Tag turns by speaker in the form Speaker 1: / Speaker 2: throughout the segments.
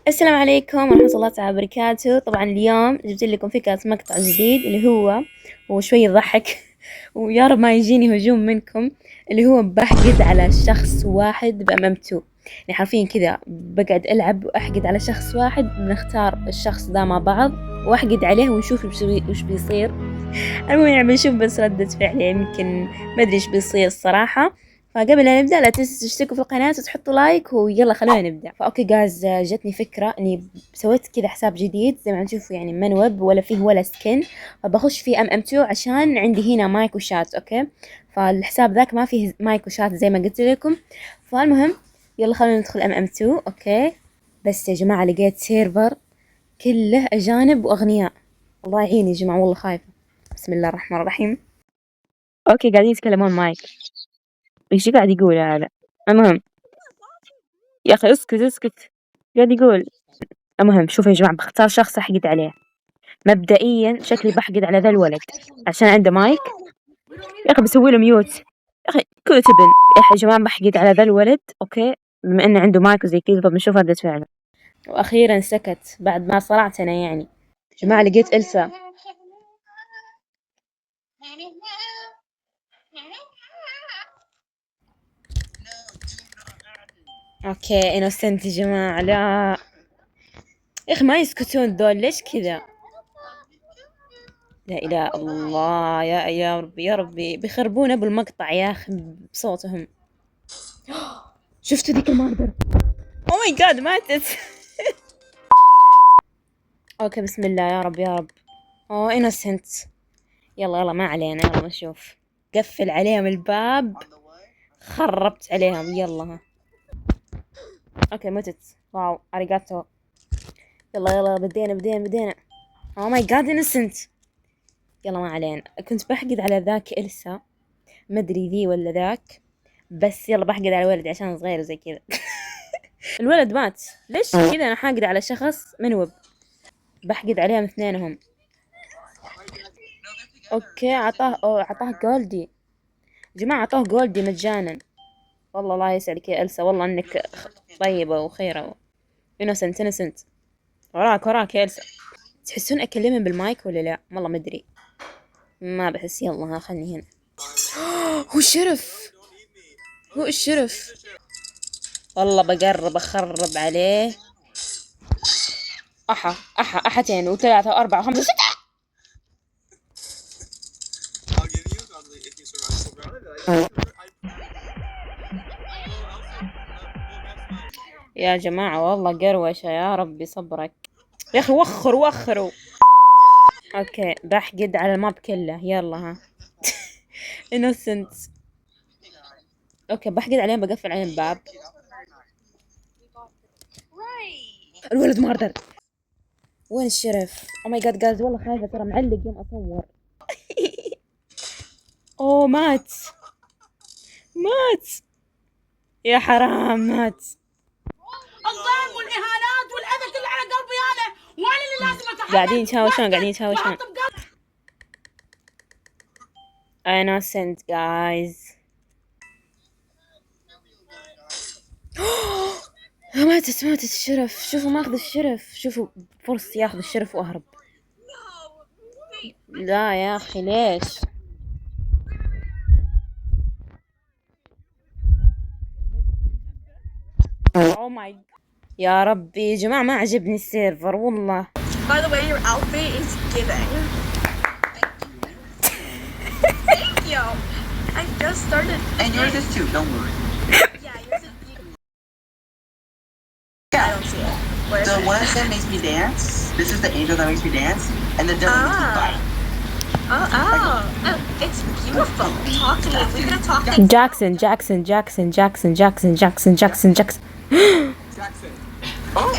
Speaker 1: السلام عليكم ورحمة الله تعالى وبركاته. طبعا اليوم جبت لكم فكرة مقطع جديد اللي هو شوي يضحك ويا رب ما يجيني هجوم منكم. اللي هو بحقد على شخص واحد بأمامته، يعني حرفيا كذا بقعد ألعب وأحقد على شخص واحد، بنختار الشخص ده مع بعض وأحقد عليه ونشوف وش بيصير. المهم يعني بنشوف بس ردة فعل، يمكن ما أدري إيش بيصير الصراحة. فقبل لا نبدأ لا تنسوا تشتركوا في القناة وتحطوا لايك ويلا خلونا نبدأ. فأوكي جايز، جتني فكرة إني سويت كذا حساب جديد زي ما تشوفوا، يعني من ويب ولا فيه ولا سكن، فبخش فيه MM2 عشان عندي هنا مايك وشات. أوكي، فالحساب ذاك ما فيه مايك وشات زي ما قلت لكم. فالمهم يلا خلونا ندخل MM2. أوكي بس يا جماعة لقيت سيرفر كله أجانب وأغنياء، الله يعيني يا جماعة والله خايفة. بسم الله الرحمن الرحيم. أوكي قاعدين يتكلمون مايك، ايش قاعد يقول هذا؟ المهم يا اخي اسكت قاعد يقول. المهم شوفوا يا جماعه، بختار شخص احقد عليه. مبدئيا شكلي بحقد على ذا الولد عشان عنده مايك. يا اخي بسوي له ميوت، يا اخي كله تبن. يا اخي يا جماعه بحقد على ذا الولد. اوكي بما انه عنده مايك وزي كذا، فبنشوف ردة فعله. واخيرا سكت بعد ما صرعت انا يعني. يا جماعه لقيت إلسا. اوكي انوسنت يا جماعه، لا يا اخي ما يسكتون دول، ليش كذا؟ لا إله إلا الله، يا ربي يا ربي بيخربون أبو المقطع يا أخي بصوتهم. شفتوا ذيك الماردر؟ أوه ماي جاد ماتت. أوكي بسم الله يا رب يا رب. أوه إنوسنت. يلا ما علينا، يلا نشوف. قفل عليهم الباب، خربت عليهم. يلا ها. أوكي متت. واو أريجاتو. يلا بدينا. أوه ماي جاد إنوسنت. يلا ما علينا، كنت بحقد على ذاك إلسا، مدري ذي ولا ذاك، بس يلا بحقد على ولدي عشان صغير زي كذا. الولد مات، ليش كذا؟ أنا حاقد على شخص من وب، بحقد عليهم اثنينهم. أوكي عطاه جولدي. جماعة عطاه جولدي مجانا. والله الله يسعدك يا إلسا، والله إنك طيبة وخيرة. إنوسنت وراك يا إلسا. تحسون أكلمهم بالمايك ولا لا؟ والله ما أدري، ما بحس. يلا ها خلني هنا. هو الشرف. والله بقرب أخرب عليه. أحتين وثلاثة وأربعة وخمسة ستة. يا جماعة والله قروشة، يا ربي صبرك يا أخي. وخروا. أوكي بحقد على الماب كله. يلا ها. إنوسنت. أوكي بحقد عليهم، بقفل عليهم الباب. الولد ماردر. وين الشرف؟ أو ماي جاد جايز، والله خايفة ترى، معلق يوم أصور. أوه مات يا حرام مات.
Speaker 2: الظلم والاهانات والاذى كله على قلبي انا، وانا اللي لازم اتحمل.
Speaker 1: قاعدين يتهاوشون. innocent guys. ماتت الشرف. شوفوا ماخذ الشرف، شوفوا فرصة ياخذ الشرف واهرب. لا يا اخي ليش؟ اوه ماي يا ربي يا جماعة، ما عجبني السيرفر والله.
Speaker 2: By the way, your outfit is giving. Thank you. I just started.
Speaker 3: And yours is too, don't worry.
Speaker 2: Yeah, yours is beautiful. I don't see it. Where is
Speaker 3: The
Speaker 2: it?
Speaker 3: one that said makes me dance, this is the angel that makes me dance, and the devil makes me fight.
Speaker 2: Oh, it's beautiful. Talk to me. If we're gonna talk like
Speaker 1: Jackson.
Speaker 3: Jackson. Oh!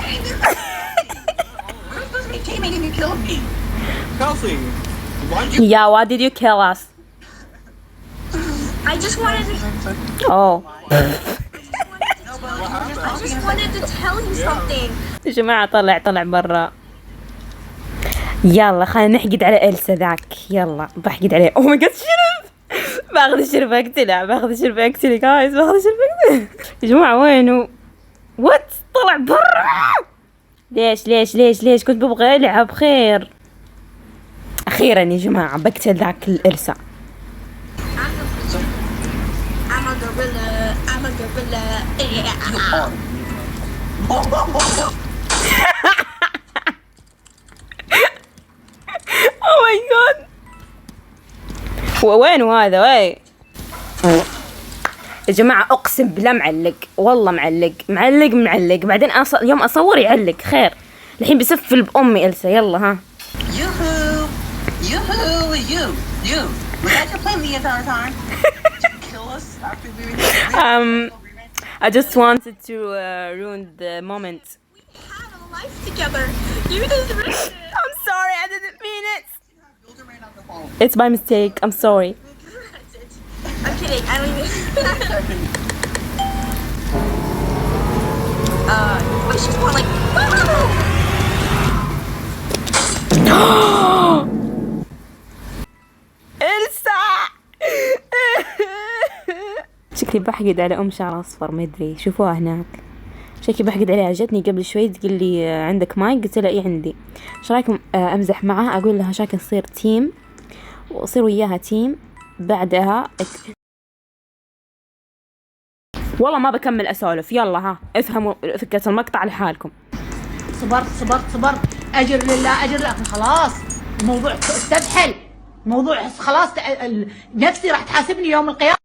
Speaker 3: We're supposed to be teaming and you killed me!
Speaker 4: Kelsey, why did you?
Speaker 1: Yeah, why did you kill us?
Speaker 2: I just wanted to.
Speaker 1: Oh.
Speaker 2: I just wanted to tell you something.
Speaker 1: يا جماعة طلع برا. يلا خلينا نحقد على إلسا ذاك. يلا بحقد عليه. اوه ماي جاد شرف. باخذ الشرف اقتله جايز. باخذ الشرف اقتله. يا جماعة وينه؟ وات طلع برا. ليش كنت ببغى ألعب خير. أخيرا يا جماعة بقتل ذاك الإلسا.
Speaker 5: I'm a gorilla.
Speaker 1: Oh my god. وين هذا وين يا جماعة؟ أقسم بالله معلق، والله معلق. بعدين يوم أصور يعلق. خير الحين بيسفل بأمي إلسا. يلا ها.
Speaker 3: Yoo-hoo! You! Was that your plan the entire time? To kill us after we
Speaker 1: I just wanted to ruin the moment.
Speaker 5: We had a life together. You deserve it.
Speaker 1: I'm sorry, I didn't mean it.
Speaker 3: Builder ran out the phone.
Speaker 1: It's my mistake, I'm sorry.
Speaker 5: I'm kidding. I don't even. I was just more like.
Speaker 1: إلسا. شكلي بحقد على أم شعر أصفر، ما أدري، شوفوها هناك. شكلي بحقد عليها. جتني قبل شوي تقول لي عندك مايك، قلت لها إيه عندي. إيش رأيكم أمزح معها، أقول لها شكل نصير تيم وأصير وياها تيم. بعدها والله ما بكمل أسولف. يلا ها افهموا فكرة المقطع لحالكم.
Speaker 2: صبرت اجر لله لكن خلاص الموضوع استبحل. موضوع خلاص نفسي راح تحاسبني يوم القيامة.